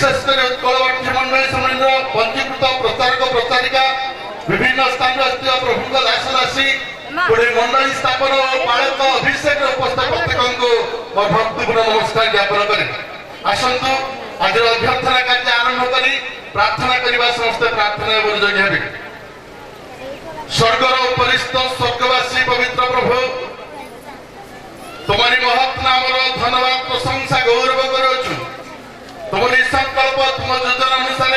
विशेषकर उत्कल वाणिज्य मंडल सम्मेलन पंजीकृत प्रचारक प्रचारिका विभिन्न स्थान प्रभु दास दासी गोटे मंडल स्थापन और पालक अभिषेक उपस्थित प्रत्येक को भक्तिपूर्ण नमस्कार ज्ञापन करें। आसतु आज अभ्यर्थना कार्य आरंभ कर प्रार्थना करने समस्त प्रार्थना जोड़ी हे। स्वर्गर उपरिस्थ स्वर्गवासी पवित्र प्रभु तुम्हारी महत् नाम धन्यवाद प्रशंसा गौरव करुचु। तुम्हारी संकल्प तुम योजना अनुसार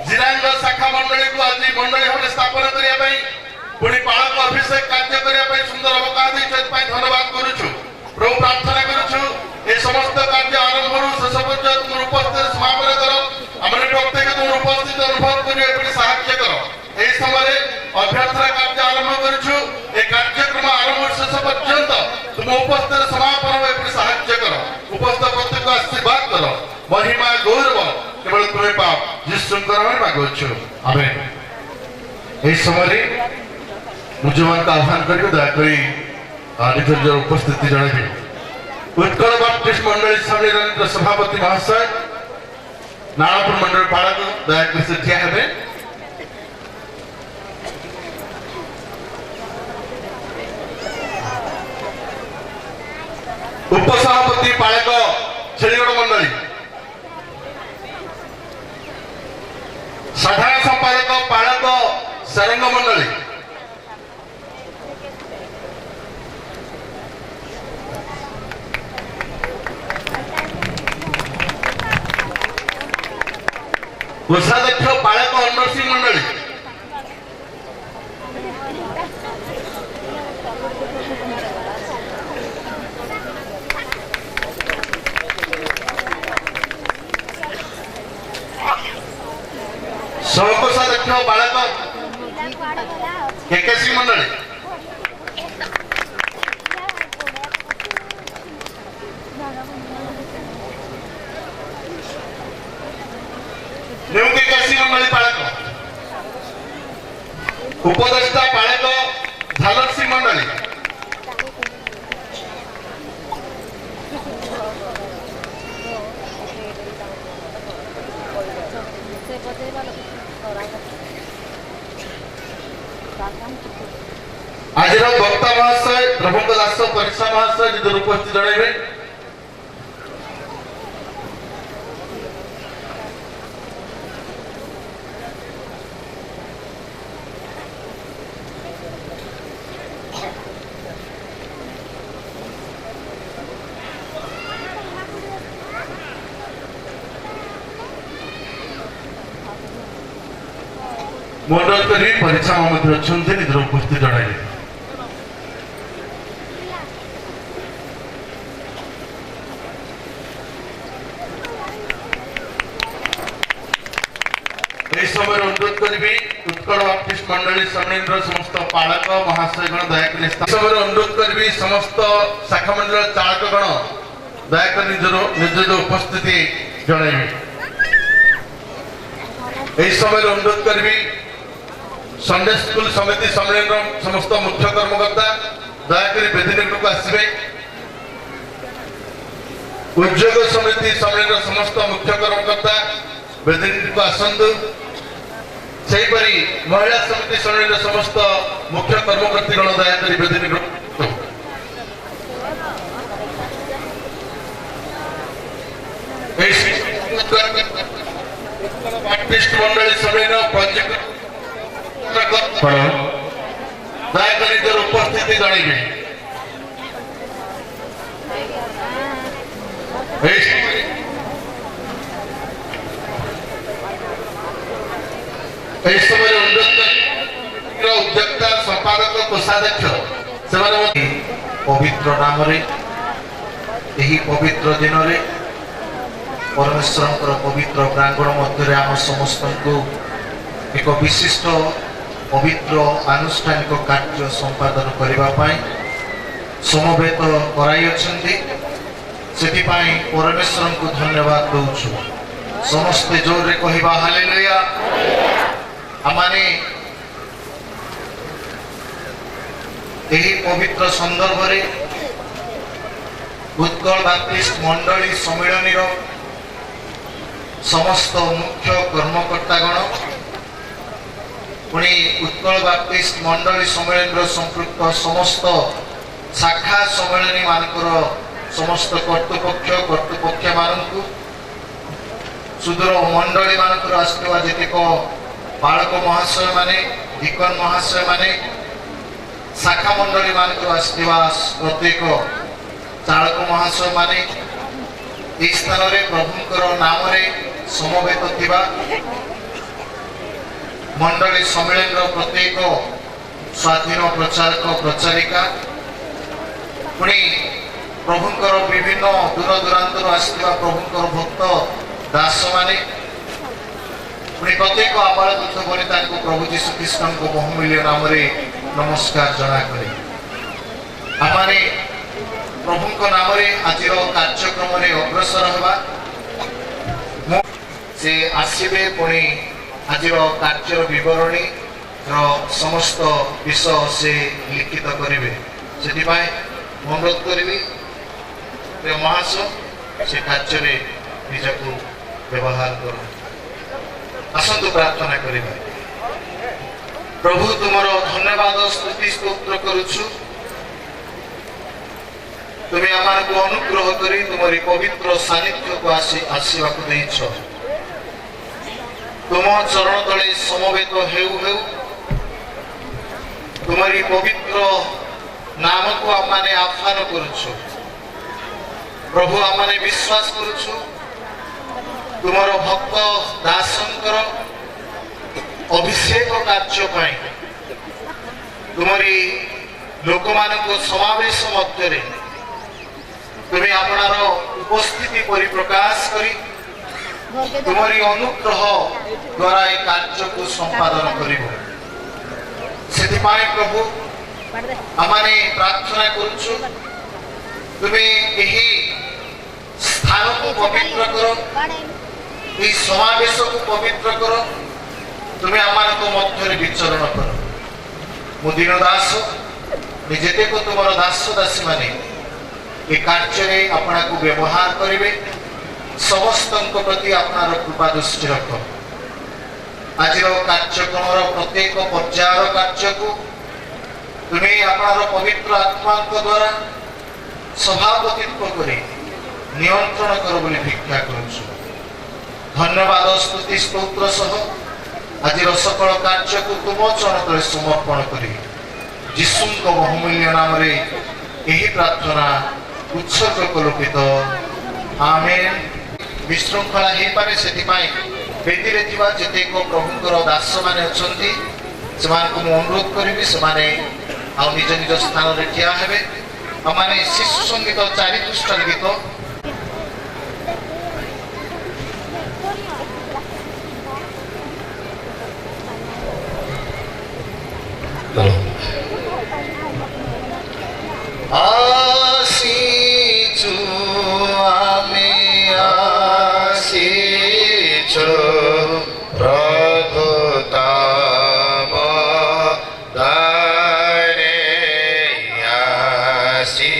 जिरांग शाखा मंडली को आज मंडली भाव स्थापन करने पुणी पालक अभिषेक कार्य करने सुंदर अवकाश धन्यवाद करुचु। प्रभु प्रार्थना करुचु ये समस्त कार्य आरंभ शेष पर्यंत तुम उपस्थित समापन कर आम प्रत्येक तुम उपस्थित अनुभव कर साहाय्य कर। यही समय अभ्यर्थना कार्य आरंभ करुचु ये कार्यक्रम आरंभ शेष पर्यंत तुम उपस्थित समापन साहाय्य कर। उपस्थित प्रत्येक आशीर्वाद कर महिमा गौरव केवल तुम्हें पाप जिसुकर मागुछु आमेन। यही समय मुझमान का आह्वान करके दयाकोरी निज उपस्थिति जन उत्कल बाप्टिस्ट मंडल सम्मेलन सभापति महाशय नारापुर मंडल पालक दयाकोरी से ठिया हेबे। उपसभापति पालक छेलीगढ़ मंडली साधारण संपादक पालक सरंग मंडली कोषाध्यक्ष पालक नरसिंह मंडली सहकोषाध्यक्ष बालक केकेसी मंडली न्यू केकेसी मंडली पालक उपदेष्टा पालक झालर सिंह मंडली आज वक्ता महाशय प्रभु दास परीक्षा महाशय निज उपस्थित जनइबे। मंडल करी परीक्षा निज उपस्थित जनइबे। समय अनुरोध करी उत्कल बाप्टिस्ट मंडली सम्मेलन समस्त पालक महाशयगण दयाकोरी समय अनुरोध करी समस्त शाखा मंडल चालकगण दयाकोरी निज उपस्थिति जनइबे। यही समय अनुरोध करी संडे स्कूल समिति सम्मेलन समस्त मुख्य कर्मकर्ता दयाकोरी वेदी निकट को आसबे। उद्योग समिति सम्मेलन समस्त मुख्य कर्मकर्ता वेदी निकट को आसतु। सेहीपरि महिला समिति सम्मेलन समस्त मुख्य कर्मकर्तीगण दयाकोरी वेदी निकट बाप्टिस्ट मंडली सम्मेलन पंजीकृत दयाकोरी निज उपस्थिति जनइबे। समय उद्योक्ता संपादक कोषाध्यक्ष पवित्र नाम पवित्र दिन परमेश्वर पवित्र प्रांगण मध्य आम समस्त को एक विशिष्ट पवित्र आनुष्ठानिक कार्य संपादन करने समवेत कराई परमेश्वर को धन्यवाद दौचु। समस्ते जोर कहवा हालेलुया। आमाने यही पवित्र संदर्भ रे उत्कल बाप्टिस्ट मंडली सम्मेलन समस्त मुख्य कर्मकर्तागण पुणी उत्कल बाप्टिस्ट मंडली सम्मेलन संपृक्त समस्त शाखा सम्मेलनी मानकर समस्त कर्तृपक्ष मानू सुदूर मंडली मानकर आसुवा जेतेक बालक महाशय माने डिकन महाशय माने शाखा मंडली मानकर आसुवा प्रत्येक चालक महाशय माने इस स्थान रे प्रभुंकर नाम रे समवेत थिबा मंडली सम्मेलन प्रत्येक स्वाधीन प्रचारक प्रचारिका पुणी प्रभुंकर विभिन्न दूर दूरांतर आसुवा प्रभुंकर भक्त दास माने पुणी प्रत्येक आबाल वृद्ध वनिता को प्रभु जीशु ख्रीष्ट को बहुमूल्य नाम रे नमस्कार जना करे आमाने प्रभुंक नाम रे आजिर कार्यक्रम रे अग्रसर होबा से आसीबे पुणी आजिर कार्यर विवरणी रो समस्त विषय से लिखित करिवे सेति पाए अनुरोध करिवि प्रिय महाशय से कार्य रे निजको व्यवहार करो आसंतु प्रार्थना करिबा प्रभु तुमरो धन्यवाद स्तुति स्तोत्र करूछु तुम्हें आमार को अनुग्रह करी तुम्हारी पवित्र सानिध्य को आसीवा को देइछ तुम चरण तले समवेत हेउ हेउ तुम्हारी पवित्र नाम को आमाने आह्वान करूछु प्रभु आमाने विश्वास करूछु तुमरो भक्त दासंकर अभिषेक कार्य पाई तुमरी लोकमान को समावेश मध्य तुम्हें आपणार उपस्थिति परिप्रकाश करी तुम्हारी अनुग्रह द्वारा ये कार्य को संपादन करिबो सेतिपाई प्रभु आमाने प्रार्थना करूछु तुम्हें एही स्थान को पवित्र करो ये समावेश को पवित्र करो तुम्हें आमान को मध्य विचरण करो मु दीन दास निजेते को तुमर दास दासी माने ये कार्य रे अपना को व्यवहार करिवे समस्त प्रति अपनार कृपा दृष्टि रख आज कार्यक्रम प्रत्येक पर्यायर कार्य को तुम्हें अपनार पवित्र आत्मा द्वारा सभापतित्व कर नियंत्रण कर बोली भिक्षा करूछु धन्यवाद स्तुति स्तोत्र सह आज सकल कार्य को तुम चरण तले समर्पण करी यीशु को बहुमूल्य नाम रे यही प्रार्थना उत्सर्ग कल्पित आमेन विशृंखला हे पारे सेति पाए बेदी रे थिबा जेतेक प्रभुंकर दास माने अछंती समान को अनुरोध करिवि समाने आ निज निज स्थान रे ठिया हेबे आमाने शिशु संगीत 4 पृष्ठ गीत आसीचु आमे आसीचु प्रभु ताम दारे आसीचु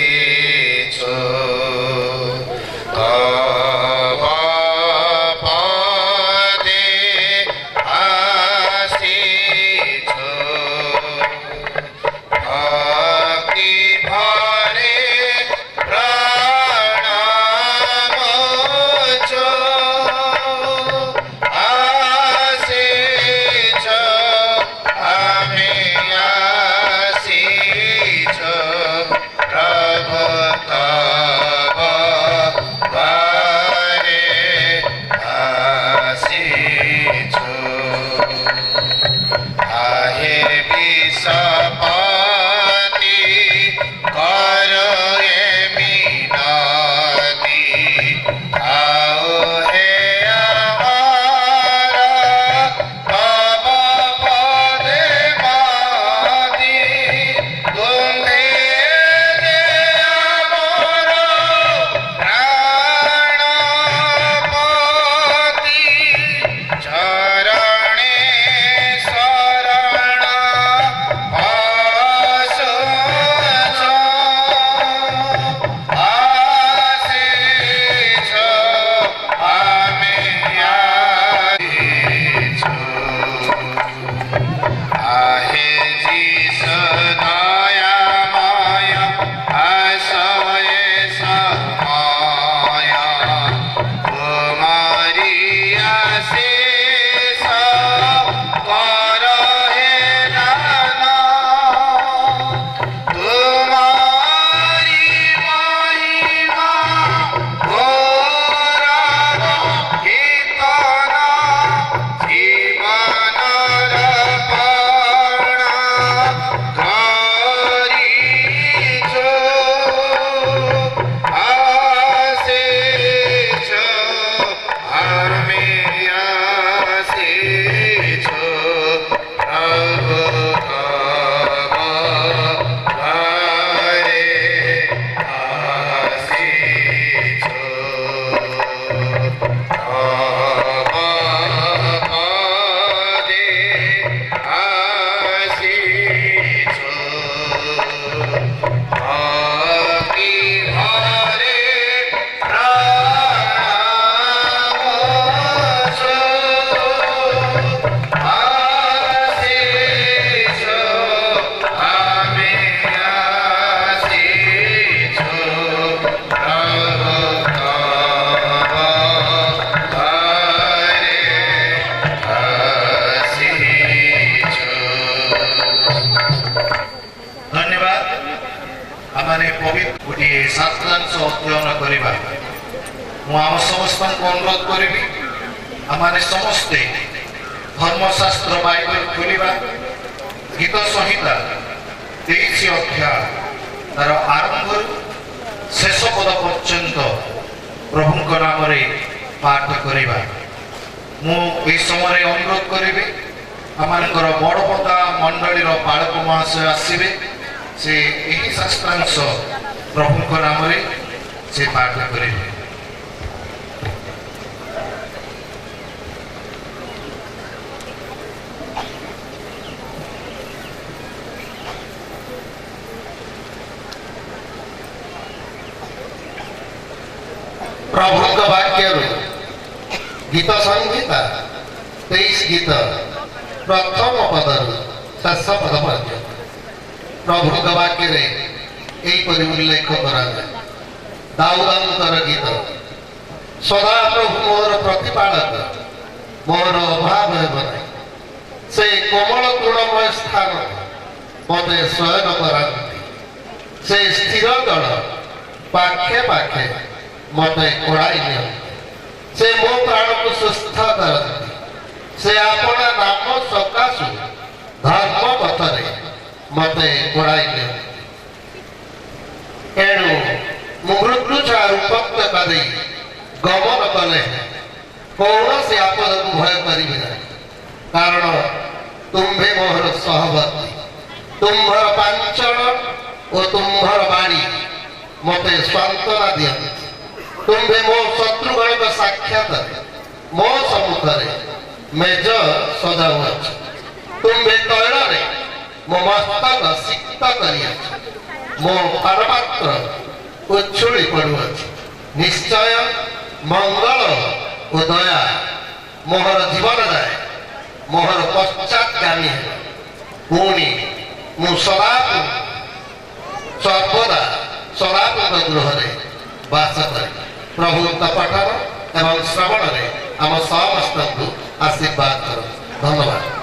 शास्त्रांश अध्ययन करवा आम समस्त अनुरोध करी आम समस्ते धर्मशास्त्र बाइबल खोलिबा गीत संहिता 23 अध्याय तार आरंभ शेष पद पर्यंत प्रभु नाम पाठ करवा मु समय अनुरोध करी आमर बड़पदा मंडली पालक महाशय आसवे से यही शास्त्रांश प्रभु नाम से पाठ करेंगे। प्रभु वाक्य गीत संहिता 23 गीत प्रथम पदर शेष पद पर्यंत प्रभु वाक्य यहीपरि उल्लेख करा दाऊदंकर गीत सदा प्रभु मोर प्रतिपालक मोर अभाव हेबनाई से कोमल तृणमय स्थान मते शयन करांती से स्थिर दल पाखे पाखे मते कोड़ाई नियंती से मो प्राण को सुस्थ करती से अपना नाम सकाशु धर्म पथरे मते कोड़ाई नियंती एणु मृत्युछा रूपक्त कर गमन कले कौन से आपद को भय करी कारण तुम्भे मोहर सहवर्ती तुम्भर पांचन और तुम्भर बाणी मते सांत्वना दियंती तुम्भे मो शत्रुगण का साक्षात मो सम्मुखें मेज सजाऊच तुम्भे तैल मो मस्तक सिक्त करिया मो पानपात्र उच्छुड़ी पड़ुअछ निश्चय मंगल और दया मोहर जीवन जाए मोहर पश्चातगामी है पुणी मु सदापु सर्वदा सदापु गृह बास करे प्रभु पठन एवं श्रवण आम समस्त आशीर्वाद कर धन्यवाद।